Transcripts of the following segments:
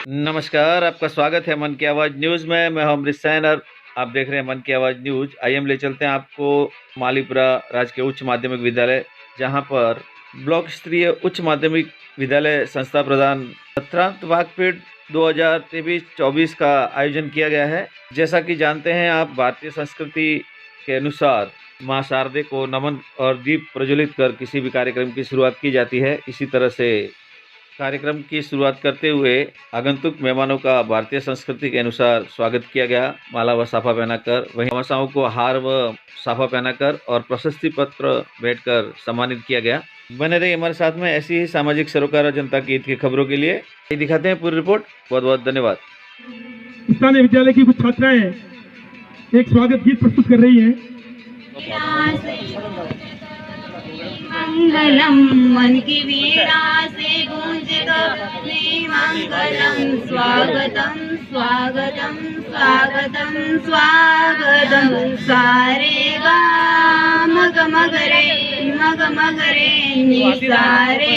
नमस्कार, आपका स्वागत है मन की आवाज़ न्यूज़ में। मैं हूं अमृत सैन और आप देख रहे हैं मन की आवाज़ न्यूज़। आइए हम ले चलते हैं आपको मालीपुरा राजकीय उच्च माध्यमिक विद्यालय, जहां पर ब्लॉक स्तरीय उच्च माध्यमिक विद्यालय संस्था प्रदान सत्रांत वाकपीठ 2023-24 का आयोजन किया गया है। जैसा कि जानते हैं आप, भारतीय संस्कृति के अनुसार माँ शारदे को नमन और दीप प्रज्वलित कर किसी भी कार्यक्रम की शुरुआत की जाती है। इसी तरह से कार्यक्रम की शुरुआत करते हुए आगंतुक मेहमानों का भारतीय संस्कृति के अनुसार स्वागत किया गया, माला व साफा पहनाकर। वहीं भामाशाहों को हार व साफा पहनाकर और प्रशस्ति पत्र भेंटकर सम्मानित किया गया। बने रहिए हमारे साथ में ऐसी ही सामाजिक सरोकार और जनता की हित की खबरों के लिए। दिखाते हैं पूरी रिपोर्ट। बहुत बहुत धन्यवाद। स्थानीय विद्यालय की कुछ छात्राएं एक स्वागत गीत प्रस्तुत कर रही हैं। मंगलम मन की वीणा से गूंजता मंगलम, स्वागतम स्वागतम स्वागतम स्वागतम। सारे गा मग मगरे नि सारे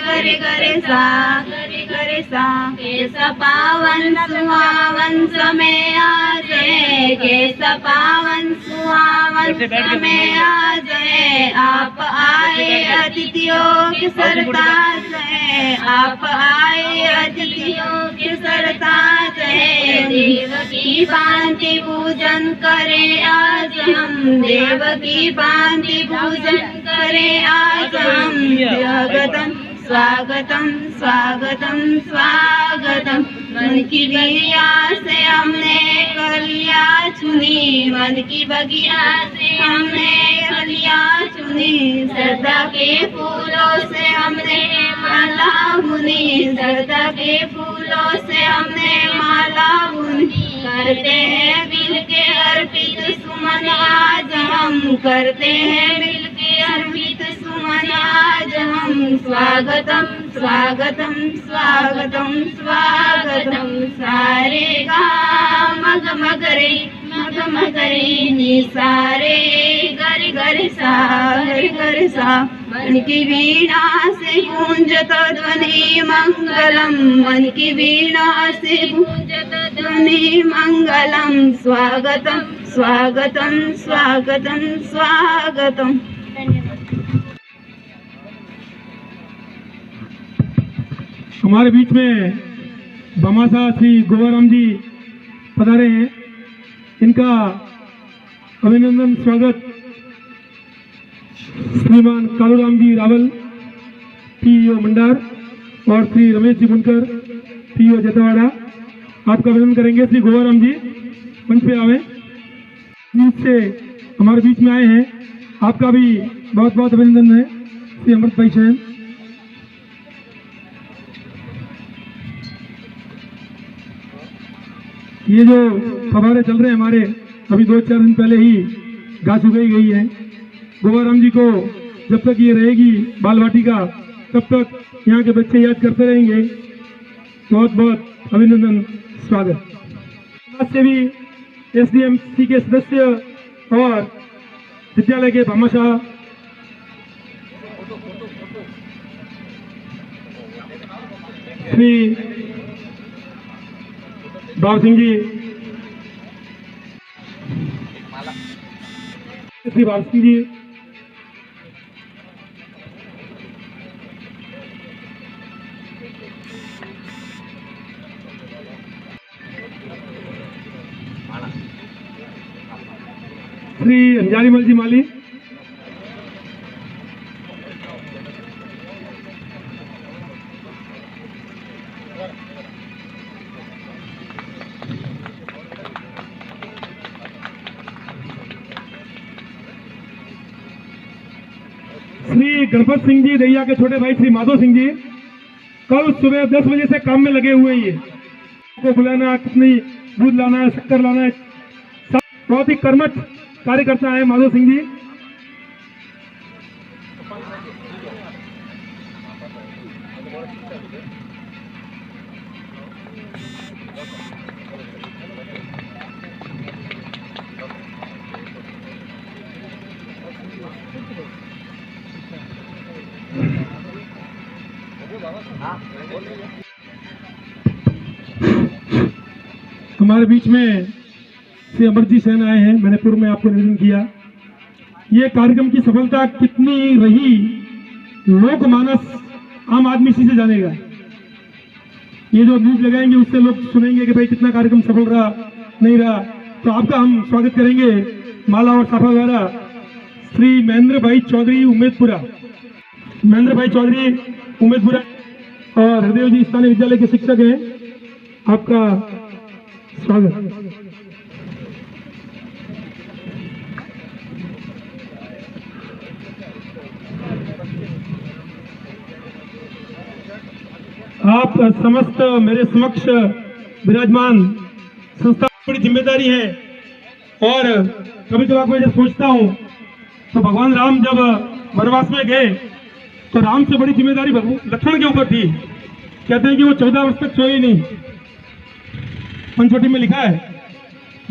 गरे गरे सा। कैसा पावन सुहावन समय आज है, कैसा पावन सुहावन समय आज है। आप आए अतिथियों के सरताज है, आप आए अतिथियों के सरताज है। देव की भांति पूजन करें आज हम, देव की भांति पूजन करें आज हम। स्वागतम स्वागतम स्वागतम। मन की बगिया से हमने कलिया चुनी, मन की बगिया से हमने कलिया चुनी। श्रद्धा के फूलों से हमने माला बुनी, श्रद्धा के फूलों से हमने माला बुनी। करते हैं मिल के अर्पित सुमन आज हम, करते हैं मिल के अर्पित सुमन आज हम। स्वागतम स्वागतम स्वागतम स्वागतम। सारे गा मग मगरे नि सारे गरे गरे सा। मन की वीणा से गूंजत ध्वनि मंगलम, मन की वीणा से गूंजत ध्वनि मंगलम। स्वागतम स्वागतम स्वागतम स्वागतम। हमारे बीच में भामाशाह श्री गोवाराम जी पधारे हैं। इनका अभिनंदन स्वागत श्रीमान कालूराम जी रावल, पीईओ मंडार, और श्री रमेश जी बुनकर, पीईओ जतवाड़ा, आपका अभिनंदन करेंगे। श्री गोवाराम जी मंच पे आवे, से हमारे बीच में आए हैं। आपका भी बहुत बहुत अभिनंदन है श्री अमृत भाई शहन। ये जो फव्वारे चल रहे हैं हमारे, अभी 2-4 दिन पहले ही घास उगाई गई है। गोवाराम जी को जब तक ये रहेगी बाल वाटिका, तब तक यहाँ के बच्चे याद करते रहेंगे। बहुत बहुत अभिनंदन स्वागत। आज से भी एसडीएमसी के सदस्य और विद्यालय के भामाशाह श्री बाब सिंह जी, श्री बाब सिंह जी, श्री अंजारीमल जी माली, श्री गणपत सिंह जी दैया के छोटे भाई श्री माधो सिंह जी कल सुबह 10 बजे से काम में लगे हुए हैं। ये को बुलाना, कितनी दूध लाना है, शक्कर लाना है, बहुत ही कर्मठ कार्यकर्ता है माधो सिंह जी। हमारे बीच में श्री अमरजीत सेन आए हैं। मैंने पूर्व में आपको निवेदन किया, ये कार्यक्रम की सफलता कितनी रही लोकमानस आम आदमी इसी से जानेगा। ये जो न्यूज लगाएंगे उससे लोग सुनेंगे कि भाई कितना कार्यक्रम सफल रहा नहीं रहा। तो आपका हम स्वागत करेंगे माला और साफा द्वारा श्री महेंद्र भाई चौधरी उम्मेदपुरा, महेंद्र भाई चौधरी उम्मेदपुरा और हृदय जी स्थानीय विद्यालय के शिक्षक हैं। आपका स्वागत। आप समस्त मेरे समक्ष विराजमान संस्था बड़ी जिम्मेदारी है। और कभी कभार मैं जब सोचता हूँ तो भगवान राम जब वनवास में गए तो राम से बड़ी जिम्मेदारी लक्ष्मण के ऊपर थी। कहते हैं कि वो 14 वर्ष तक सोए नहीं। पंचवटी में लिखा है,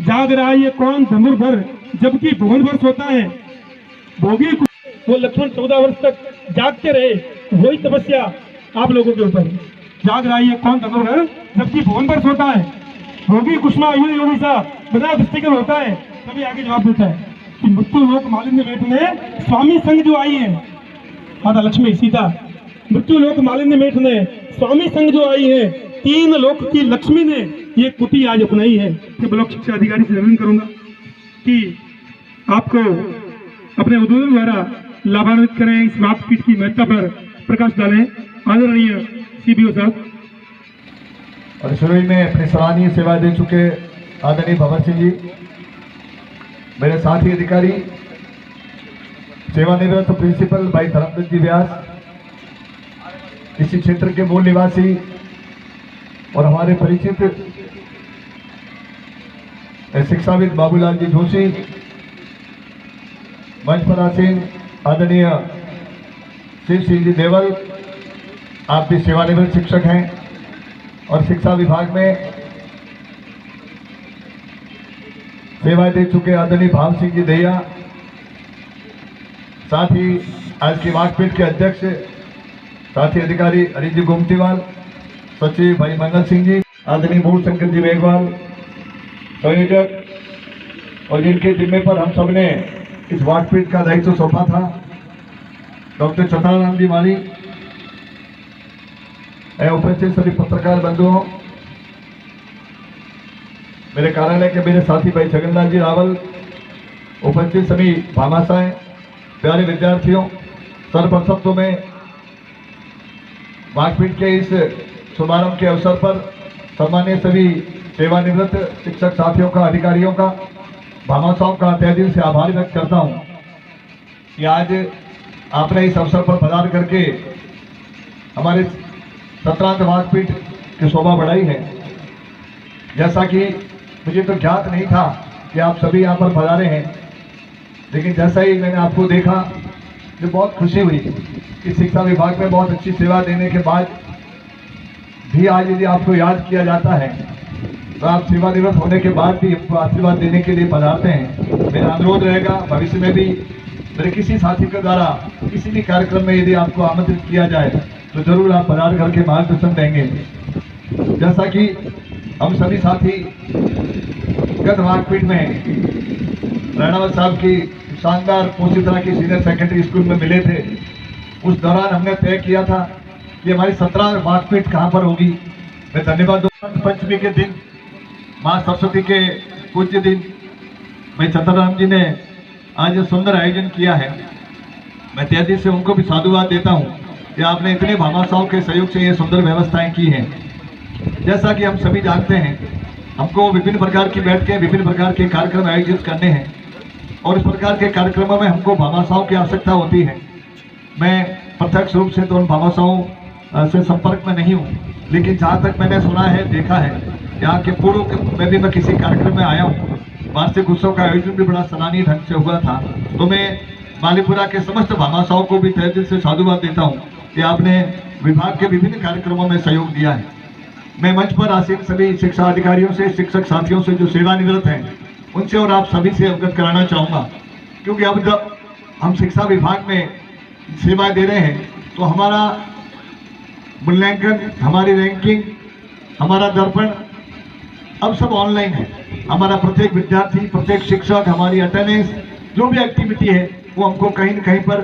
जाग रहा है ये कौन धनुर्धर जबकि भुवन भर सोता है। भोगी वो लक्ष्मण 14 वर्ष तक जागते रहे, वही तपस्या आप लोगों के ऊपर। जाग रहा है ये कौन धनुर्धर जबकि भुवन भर सोता है। भोगी कुष्मा योगी सा बिना दृष्टिगत होता है। तभी आगे जवाब देता है कि मृत्यु लोक मालिन्य मेट ने स्वामी संग जो आई है, माता लक्ष्मी सीता, मृत्यु लोक मालिन्य मेट ने स्वामी संग जो आई है, 3 लोक की लक्ष्मी ने ये कुटी आज अपनाई है। ब्लॉक शिक्षा अधिकारी से निवेदन करूंगा कि आपको अपने उद्बोधन द्वारा लाभान्वित करें, इस वाकपीठ की महत्ता पर प्रकाश डालें। आदरणीय सीबीओ साहब। और शुरू में अपनी सराहनीय सेवा दे चुके आदरणीय भवर सिंह जी, मेरे साथी अधिकारी, सेवानिवृत्त प्रिंसिपल भाई धर्मदत्त जी व्यास, इसी क्षेत्र के मूल निवासी और हमारे परिचित शिक्षाविद बाबूलाल जी जोशी, मंच पर आसीन आदरणीय शिव सिंह जी देवल, आप भी सेवानिवृत्त शिक्षक हैं और शिक्षा विभाग में सेवा दे चुके आदरणीय भाव सिंह जी दैया, साथ ही आज की वाकपीठ के अध्यक्ष साथी अधिकारी हरि जी गोमतीवाल, सचिव भाई मंगल सिंह जी, आदरणीय मूल शंकर जी मेघवाल, संयोजक और जिनके जिम्मे पर हम सब ने इस वाकपीठ का दायित्व सौंपा था, डॉक्टर चतुराराम जी माली, उपस्थित सभी पत्रकार बंधुओं, मेरे कार्यालय के मेरे साथी भाई जगन्नाथ जी रावल, उपस्थित सभी भामाशाएं, प्यारे विद्यार्थियों, सर्वप्रथम तो मैं वाकपीठ के इस शुभारंभ के अवसर पर सम्मानित सभी सेवानिवृत्त शिक्षक साथियों का, अधिकारियों का, भामाशाओं का तहे दिल से आभार व्यक्त करता हूं कि आज आपने इस अवसर पर पधार करके हमारे 17 वाकपीठ की शोभा बढ़ाई है। जैसा कि मुझे तो ज्ञात नहीं था कि आप सभी यहाँ पर पधारे हैं, लेकिन जैसा ही मैंने आपको देखा मुझे बहुत खुशी हुई कि शिक्षा विभाग में बहुत अच्छी सेवा देने के बाद भी आज यदि आपको याद किया जाता है तो आप सेवानिवृत्त होने के बाद भी आपको आशीर्वाद देने के लिए पधारते हैं। मेरा अनुरोध रहेगा भविष्य में भी मेरे किसी साथी के द्वारा किसी भी कार्यक्रम में यदि आपको आमंत्रित किया जाए तो जरूर आप पधार करके मार्गदर्शन देंगे। जैसा कि हम सभी साथी गत वाकपीठ में राणावत साहब की शानदार पोषित्रा की सीनियर सेकेंडरी स्कूल में मिले थे, उस दौरान हमने तय किया था कि हमारी 17 वाकपीठ कहाँ पर होगी। मैं धन्यवाद दूंगा। पंचमी के दिन माँ सरस्वती के पूज्य दिन भाई चतुराम जी ने आज सुंदर आयोजन किया है। मैं तहे दिल से उनको भी साधुवाद देता हूँ कि आपने इतने भामाशाओं के सहयोग से ये सुंदर व्यवस्थाएं की हैं। जैसा कि हम सभी जानते हैं, हमको विभिन्न प्रकार की बैठकें, विभिन्न प्रकार के कार्यक्रम आयोजित करने हैं और इस प्रकार के कार्यक्रमों में हमको भामाशाओं की आवश्यकता होती है। मैं प्रत्यक्ष रूप से तो उन भामाशाओं से संपर्क में नहीं हूँ, लेकिन जहाँ तक मैंने सुना है, देखा है, यहाँ के पूर्व में भी मैं किसी कार्यक्रम में आया हूँ। वार्षिक उत्सव का आयोजन भी बड़ा सराहनीय ढंग से हुआ था। तो मैं मालीपुरा के समस्त भामाशाओं को भी तहे दिल से साधुवाद देता हूँ कि आपने विभाग के विभिन्न कार्यक्रमों में सहयोग दिया है। मैं मंच पर आसीन सभी शिक्षा अधिकारियों से, शिक्षक साथियों से जो सेवानिवृत्त हैं, उनसे और आप सभी से अवगत कराना चाहूँगा, क्योंकि अब हम शिक्षा विभाग में सेवा दे रहे हैं, तो हमारा मूल्यांकन, हमारी रैंकिंग, हमारा दर्पण अब सब ऑनलाइन है। हमारा प्रत्येक विद्यार्थी, प्रत्येक शिक्षक, हमारी अटेंडेंस, जो भी एक्टिविटी है वो हमको कहीं न कहीं पर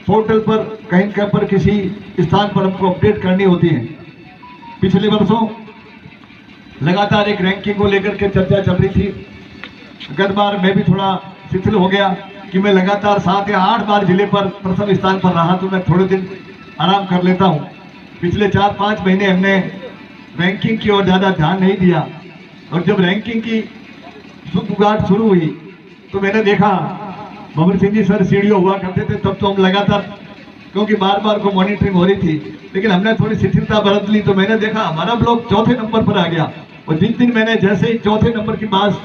पोर्टल पर, कहीं कहीं पर किसी स्थान पर हमको अपडेट करनी होती है। पिछले वर्षों लगातार एक रैंकिंग को लेकर के चर्चा चल रही थी। गत बार मैं भी थोड़ा शिथिल हो गया कि मैं लगातार 7 या 8 बार जिले पर प्रथम स्थान पर रहा, तो मैं थोड़े दिन आराम कर लेता हूँ। पिछले 4-5 महीने हमने रैंकिंग की ओर ज़्यादा ध्यान नहीं दिया, और जब रैंकिंग की शुरुआत शुरू हुई तो मैंने देखा भंवर सिंह जी सर सीडीओ हुआ करते थे, तब तो हम लगातार, क्योंकि बार बार को मॉनिटरिंग हो रही थी, लेकिन हमने थोड़ी शिथिलता बरत ली, तो मैंने देखा हमारा ब्लॉक 4थे नंबर पर आ गया। और जिस दिन मैंने जैसे ही 4थे नंबर की बात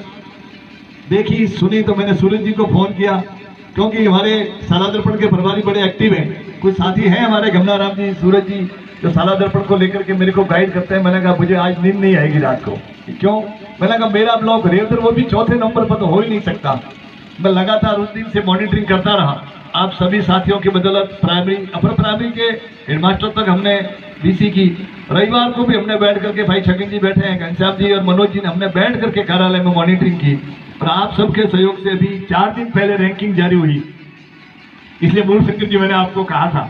देखी, सुनी, तो मैंने सूरज जी को फोन किया, क्योंकि हमारे साला दर्पण के प्रभारी बड़े एक्टिव हैं। कुछ साथी हैं हमारे, गमनाराम जी, सूरज जी, जो साला दर्पण को लेकर के मेरे को गाइड करते हैं। मैंने कहा मुझे आज नींद नहीं आएगी रात को। क्यों? मैंने कहा मेरा ब्लॉक रेवदर, वो भी 4थे नंबर पर तो हो ही नहीं सकता। मैं लगातार उस दिन से मॉनिटरिंग करता रहा। आप सभी साथियों की बदौलत प्राइमरी, अपर प्राइमरी के हेडमास्टर तक हमने बीसी की। रविवार को भी हमने बैठ करके, भाई छगन जी बैठे हैं, घनश्याम जी और मनोज जी ने, हमने बैठ करके कार्यालय में मॉनिटरिंग की। और आप सबके सहयोग से अभी 4 दिन पहले रैंकिंग जारी हुई। इसलिए मूल शंकर जी, मैंने आपको कहा था,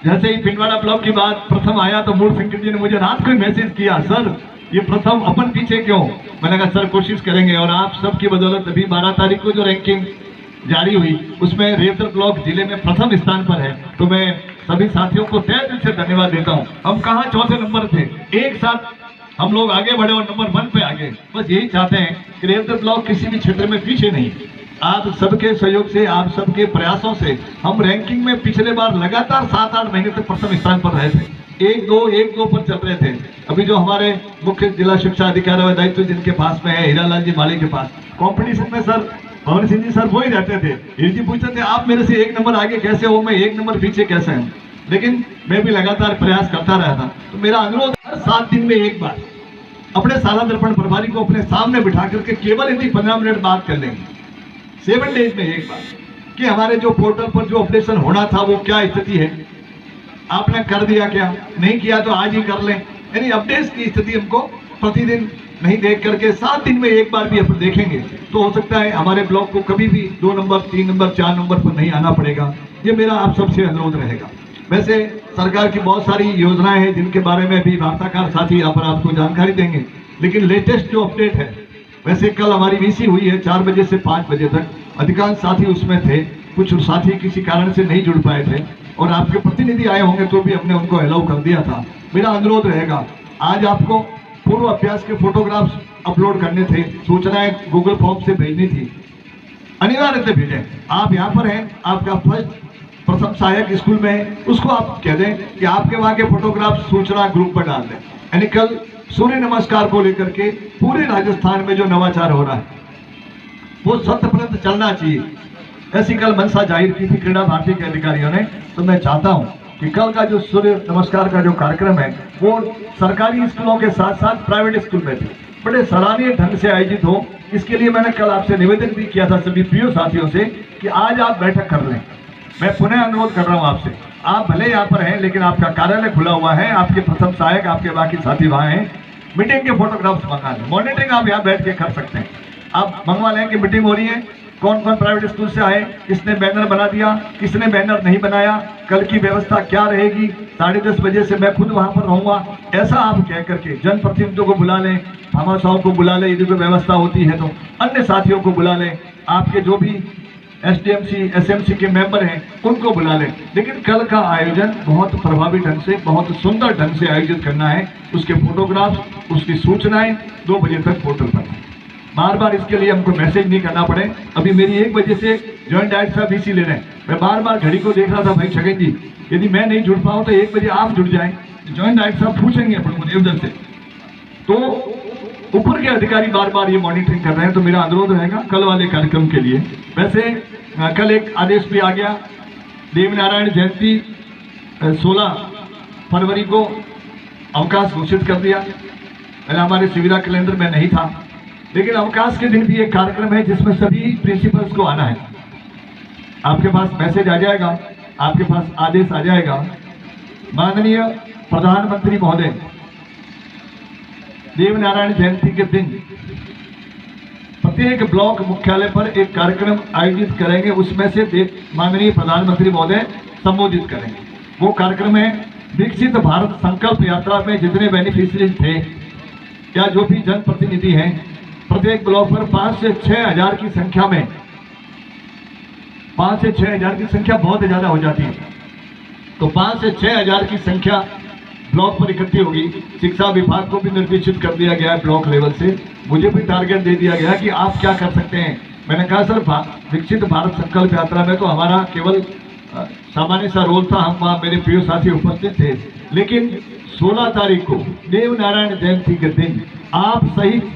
जैसे ही पिंडवाड़ा ब्लॉक की बात प्रथम आया तो मूल शंकर जी ने मुझे रात को ही मैसेज किया, सर ये प्रथम अपन पीछे क्यों? मैंने कहा सर कोशिश करेंगे। और आप सबकी बदौलत अभी 12 तारीख को जो रैंकिंग जारी हुई उसमें रेवदर ब्लॉक जिले में प्रथम स्थान पर है। तो मैं सभी साथियों को तहे दिल से धन्यवाद देता हूं। हम कहाँ 4थे नंबर थे, एक साथ हम लोग आगे बढ़े और नंबर 1 पे आगे। बस यही चाहते हैं कि रेवदर ब्लॉक किसी भी क्षेत्र में पीछे नहीं। आप सबके सहयोग से, आप सबके प्रयासों से हम रैंकिंग में पिछले बार लगातार 7-8 महीने तक प्रथम स्थान पर रहे थे। 1-2 पर चल रहे थे। अभी जो हमारे मुख्य जिला शिक्षा अधिकारी व दायित्व जिनके पास में है, हीरालाल जी माली के पास, कंपटीशन में सर भंवर सिंह जी सर वो ही रहते थे। हीर जी पूछते थे आप मेरे से 1 नंबर आगे कैसे हो, मैं 1 नंबर पीछे कैसे हूँ। लेकिन मैं भी लगातार प्रयास करता रहा था। तो मेरा अनुरोध, हर 7 दिन में एक बार अपने साला दर्पण प्रभारी को अपने सामने बिठा करके केवल यदि 15 मिनट बात कर लेंगे, 7 डेज में एक बार, कि हमारे जो पोर्टल पर जो अपडेशन होना था वो क्या स्थिति है, आपने कर दिया क्या, नहीं किया तो आज ही कर लें। यानी अपडेट्स की स्थिति हमको प्रतिदिन नहीं देख करके 7 दिन में एक बार भी अपन देखेंगे तो हो सकता है हमारे ब्लॉक को कभी भी 2 नंबर, 3 नंबर, 4 नंबर पर नहीं आना पड़ेगा। ये मेरा आप सबसे अनुरोध रहेगा। वैसे सरकार की बहुत सारी योजनाएं हैं जिनके बारे में भी वार्ताकार साथी यहाँ पर आपको जानकारी देंगे, लेकिन लेटेस्ट जो अपडेट है, वैसे कल हमारी वीसी हुई है 4 बजे से 5 बजे तक। अधिकांश साथी उसमें थे, कुछ साथी किसी कारण से नहीं जुड़ पाए थे और आपके प्रतिनिधि आए होंगे तो भी हमने उनको अलाउ कर दिया था। मेरा अनुरोध रहेगा, आज आपको पूर्व अभ्यास के फोटोग्राफ्स अपलोड करने थे, सूचनाएं गूगल फॉर्म से भेजनी थी, अनिवार्य से भेजें। आप यहाँ पर हैं, आपका फर्स्ट प्रथम सहायक स्कूल में है, उसको आप कह दें कि आपके वहाँ के फोटोग्राफ सूचना ग्रुप पर डाल दें। यानी कल सूर्य नमस्कार को लेकर के पूरे राजस्थान में जो नवाचार हो रहा है वो 100% चलना चाहिए। ऐसी कल मंशा जाहिर की थी क्रीड़ा भारती के अधिकारियों ने। तो मैं चाहता हूं कि कल का जो सूर्य नमस्कार का जो कार्यक्रम है वो सरकारी स्कूलों के साथ साथ प्राइवेट स्कूल में भी बड़े सराहनीय ढंग से आयोजित हो। इसके लिए मैंने कल आपसे निवेदन भी किया था सभी पीओ साथियों से कि आज आप बैठक कर लें। मैं पुनः अनुरोध कर रहा हूं आपसे, आप भले यहाँ पर हैं लेकिन आपका कार्यालय खुला हुआ है, आपके प्रथम सहायक, आपके बाकी साथी वहाँ हैं, मीटिंग के फोटोग्राफ्स मंगा लें। मॉनिटरिंग आप यहाँ बैठ के कर सकते हैं। आप मंगवा लें कि मीटिंग हो रही है, कौन कौन प्राइवेट स्कूल से आए, किसने बैनर बना दिया, किसने बैनर नहीं बनाया, कल की व्यवस्था क्या रहेगी। 10:30 बजे से मैं खुद वहाँ पर रहूँगा, ऐसा आप कह करके जनप्रतिनिधियों को बुला लें, भामाशाहों को बुला लें, यदि कोई व्यवस्था होती है तो अन्य साथियों को बुला लें, आपके जो भी SDMC, SMC के मेंबर हैं उनको बुला लें। लेकिन कल का आयोजन बहुत प्रभावी ढंग से, बहुत सुंदर ढंग से आयोजित करना है। उसके फोटोग्राफ्स, उसकी सूचनाएं 2 बजे तक पोर्टल पर हैं। बार बार इसके लिए हमको मैसेज नहीं करना पड़े। अभी मेरी 1 बजे से जॉइंट डायरेक्टर साहब VC ले रहे हैं। मैं बार बार घड़ी को देख रहा था, भाई छगन जी यदि मैं नहीं जुड़ पाऊँ तो 1 बजे आप जुड़ जाएं। जॉइंट डायरेक्टर साहब पूछेंगे अपन को देवदर से, तो ऊपर के अधिकारी बार बार ये मॉनिटरिंग कर रहे हैं। तो मेरा अनुरोध रहेगा कल वाले कार्यक्रम के लिए। वैसे कल एक आदेश भी आ गया, देवनारायण जयंती 16 फरवरी को अवकाश घोषित कर दिया। पहले हमारे शिविरा कैलेंडर में नहीं था, लेकिन अवकाश के दिन भी एक कार्यक्रम है जिसमें सभी प्रिंसिपल्स को आना है। आपके पास मैसेज आ जाएगा, आपके पास आदेश आ जाएगा। माननीय प्रधानमंत्री महोदय देवनारायण जयंती के दिन प्रत्येक ब्लॉक मुख्यालय पर एक कार्यक्रम आयोजित करेंगे, उसमें से माननीय प्रधानमंत्री महोदय संबोधित करेंगे। वो कार्यक्रम है विकसित भारत संकल्प यात्रा में जितने बेनिफिशियरी थे या जो भी जनप्रतिनिधि हैं, प्रत्येक ब्लॉक पर 5 से 6 हजार की संख्या में 5 से 6 हजार की संख्या बहुत ज्यादा हो जाती है, तो 5 से 6 हजार की संख्या ब्लॉक पर इकट्ठी होगी। शिक्षा विभाग को भी निर्देशित कर दिया गया है ब्लॉक लेवल से, मुझे भी टारगेट दे दिया गया कि आप क्या कर सकते हैं। मैंने कहा सर विकसित भारत संकल्प यात्रा में तो हमारा केवल सामान्य सा रोल था, हम वहाँ मेरे प्रिय साथी उपस्थित थे, लेकिन 16 तारीख को देवनारायण जयंती के दिन आप सहित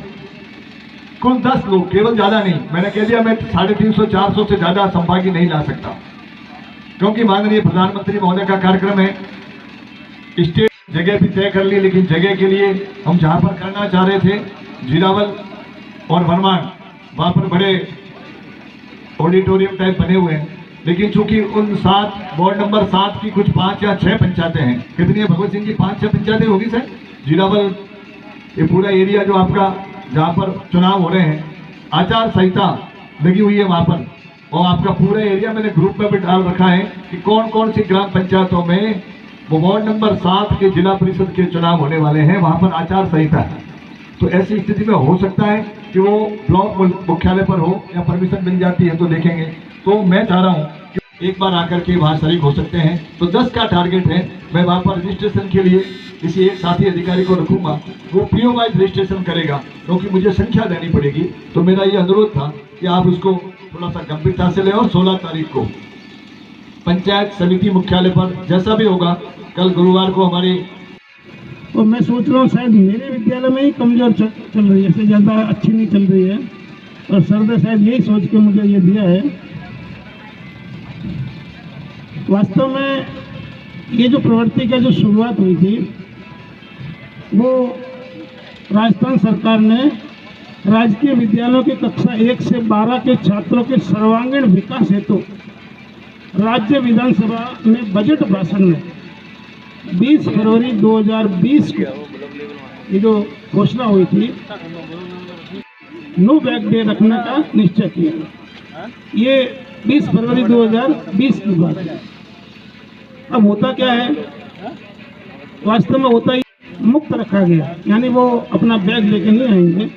कुल 10 लोग, केवल ज्यादा नहीं, मैंने कह दिया मैं 350-400 से ज्यादा संभागी नहीं ला सकता, क्योंकि माननीय प्रधानमंत्री महोदय का कार्यक्रम है। स्टेट जगह भी तय कर ली, लेकिन जगह के लिए हम जहां पर करना चाह रहे थे जीरावल और भरमान, वहां पर बड़े ऑडिटोरियम टाइप बने हुए हैं, लेकिन चूंकि उन 7 वार्ड नंबर 7 की कुछ 5 या 6 पंचायतें हैं, कितनी है भगवत सिंह जी, 5-6 पंचायतें होगी सर। जीरावल ये पूरा एरिया जो आपका जहाँ पर चुनाव हो रहे हैं, आचार संहिता लगी हुई है वहां पर, और आपका पूरा एरिया मैंने ग्रुप में भी डाल रखा है कि कौन कौन सी ग्राम पंचायतों में वो वार्ड नंबर 7 के जिला परिषद के चुनाव होने वाले हैं, वहां पर आचार संहिता है। तो ऐसी स्थिति में हो सकता है कि वो ब्लॉक मुख्यालय पर हो या परमिशन मिल जाती है तो देखेंगे। तो मैं चाह रहा हूँ कि एक बार आकर के वहाँ शरीक हो सकते हैं, तो 10 का टारगेट है। मैं वहाँ पर रजिस्ट्रेशन के लिए किसी एक साथी अधिकारी को रखूंगा, वो पीओ वाइज रजिस्ट्रेशन करेगा, क्योंकि मुझे संख्या देनी पड़ेगी। तो मेरा ये अनुरोध था कि आप उसको थोड़ा सा गंभीरता से लें, और 16 तारीख को पंचायत समिति मुख्यालय पर जैसा भी होगा, कल गुरुवार को हमारी, और मैं सोच रहा हूँ शायद मेरे विद्यालय में ही कमजोर चल रही है, इससे ज़्यादा अच्छी नहीं चल रही है, और सर ने शायद यही सोच के मुझे ये दिया है। वास्तव में ये जो प्रवृत्ति का जो शुरुआत हुई थी, वो राजस्थान सरकार ने राजकीय विद्यालयों के कक्षा 1 से 12 के छात्रों के सर्वांगीण विकास हेतु राज्य विधानसभा में बजट भाषण में 20 फरवरी 2020 को ये जो घोषणा हुई थी, नो बैग डे रखने का निश्चय किया। ये 20 फरवरी 2020 की बात है। अब होता क्या है, वास्तव में होता ही मुक्त रखा गया, यानी वो अपना बैग लेके नहीं आएंगे,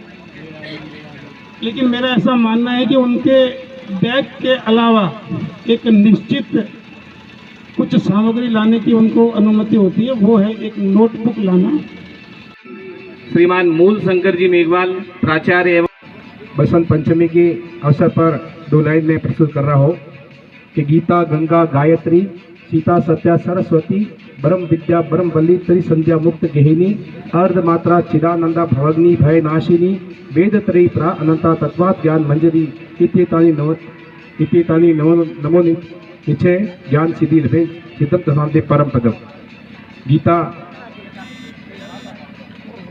लेकिन मेरा ऐसा मानना है कि उनके बैग के अलावा एक निश्चित कुछ सामग्री लाने की उनको अनुमति होती है, वो है एक नोटबुक लाना। श्रीमान मूल शंकर जी मेघवाल, प्राचार्य एवं बसंत पंचमी के अवसर पर 2 लाइन में प्रस्तुत कर रहा हूँ कि गीता गंगा गायत्री सीता सत्या सरस्वती ब्रह्म विद्या ब्रह्म बल्ली त्रिसंध्या मुक्त गेहिनी अर्धमात्रा चिदानंदा भवग्नि भय नाशिनी वेद त्रयी प्रा अनंता तत्वात् ज्ञान मंजरी इत्येतानि नमो निश्चय ज्ञान सिद्धि लभे सिद्धम धनांदे परम पदम। गीता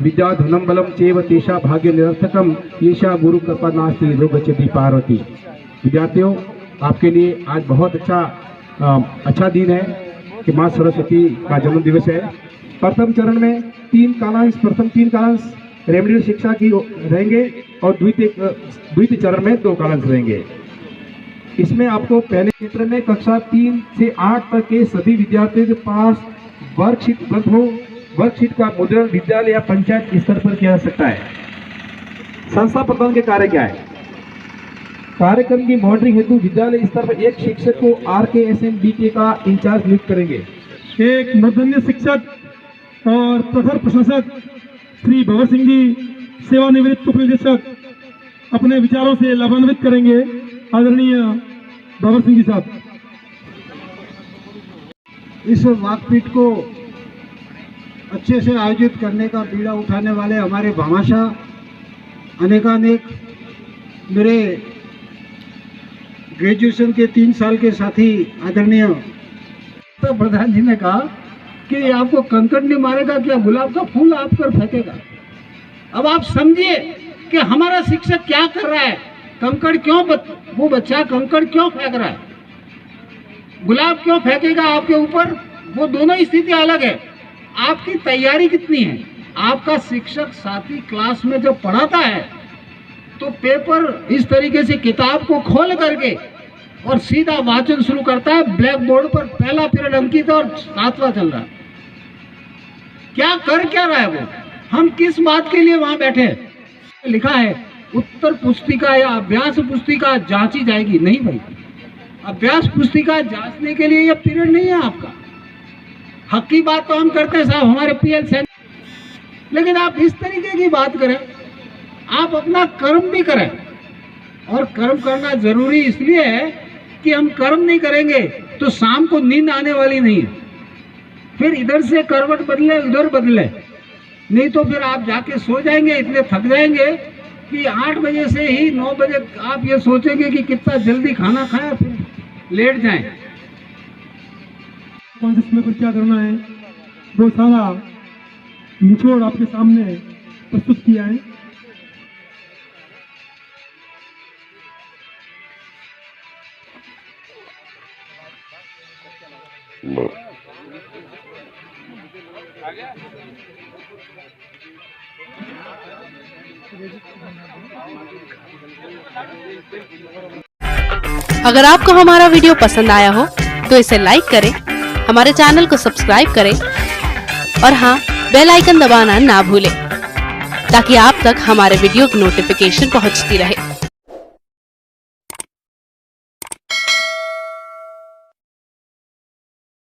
विद्या धनम बलम चेव तेषा भाग्य निरर्थकम येषा गुरु कृपा नास्ति रोगचति पार्वती। विद्यार्थियों, आपके लिए आज बहुत अच्छा दिन है कि माँ सरस्वती का जन्म दिवस है। प्रथम चरण में 3 कालांश रेमेडियल शिक्षा की रहेंगे और द्वितीय चरण में 2 कालांश रहेंगे। इसमें आपको पहले क्षेत्र में कक्षा 3 से 8 तक के सभी विद्यार्थियों के पास वर्कशीट उपलब्ध हो। वर्कशीट का मुद्रण विद्यालय या पंचायत स्तर पर किया जा सकता है। संस्था प्रदान के कार्य क्या है? कार्यक्रम की मॉनिटरिंग हेतु विद्यालय स्तर पर एक शिक्षक को RKSMBK का इंचार्ज नियुक्त करेंगे। एक मूर्धन्य शिक्षक और प्रखर प्रशासक श्री भगत सिंह जी सेवानिवृत्त उपनिदेशक अपने विचारों से लाभान्वित करेंगे। आदरणीय भगत सिंह जी साहब। इस वाकपीठ को अच्छे से आयोजित करने का बीड़ा उठाने वाले हमारे भामाशाह अनेकानेक मेरे ग्रेजुएशन के 3 साल के साथी आदरणीय तो प्रधान जी ने कहा कि आपको कंकड़ नहीं मारेगा क्या, गुलाब का फूल आप कर फेंकेगा। अब आप समझिए कि हमारा शिक्षक क्या कर रहा है, कंकड़ क्यों वो बच्चा कंकड़ क्यों फेंक रहा है। गुलाब क्यों फेंकेगा आपके ऊपर, वो दोनों ही स्थिति अलग है। आपकी तैयारी कितनी है। आपका शिक्षक साथी क्लास में जब पढ़ाता है तो पेपर इस तरीके से किताब को खोल करके और सीधा वाचन शुरू करता है। ब्लैक बोर्ड पर पहला पीरियड अंकित है और 7वां चल रहा है। क्या कर क्या रहा है वो, हम किस बात के लिए वहां बैठे हैं। लिखा है उत्तर पुस्तिका या अभ्यास पुस्तिका जांची जाएगी, नहीं भाई, अभ्यास पुस्तिका जांचने के लिए यह पीरियड नहीं है आपका। हक की बात तो हम करते हैं साहब, हमारे पीएल से, लेकिन आप इस तरीके की बात करें। आप अपना कर्म भी करें, और कर्म करना जरूरी इसलिए है कि हम कर्म नहीं करेंगे तो शाम को नींद आने वाली नहीं है। फिर इधर से करवट बदले उधर बदले, नहीं तो फिर आप जाके सो जाएंगे, इतने थक जाएंगे कि 8 बजे से ही 9 बजे आप ये सोचेंगे कि कितना जल्दी खाना खाएं, फिर लेट जाएं। कॉन्सेप्ट में क्या करना है वो सारा निचोड़ आपके सामने प्रस्तुत किया है। अगर आपको हमारा वीडियो पसंद आया हो तो इसे लाइक करें, हमारे चैनल को सब्सक्राइब करें और हाँ, बेल आइकन दबाना ना भूलें ताकि आप तक हमारे वीडियो की नोटिफिकेशन पहुंचती रहे।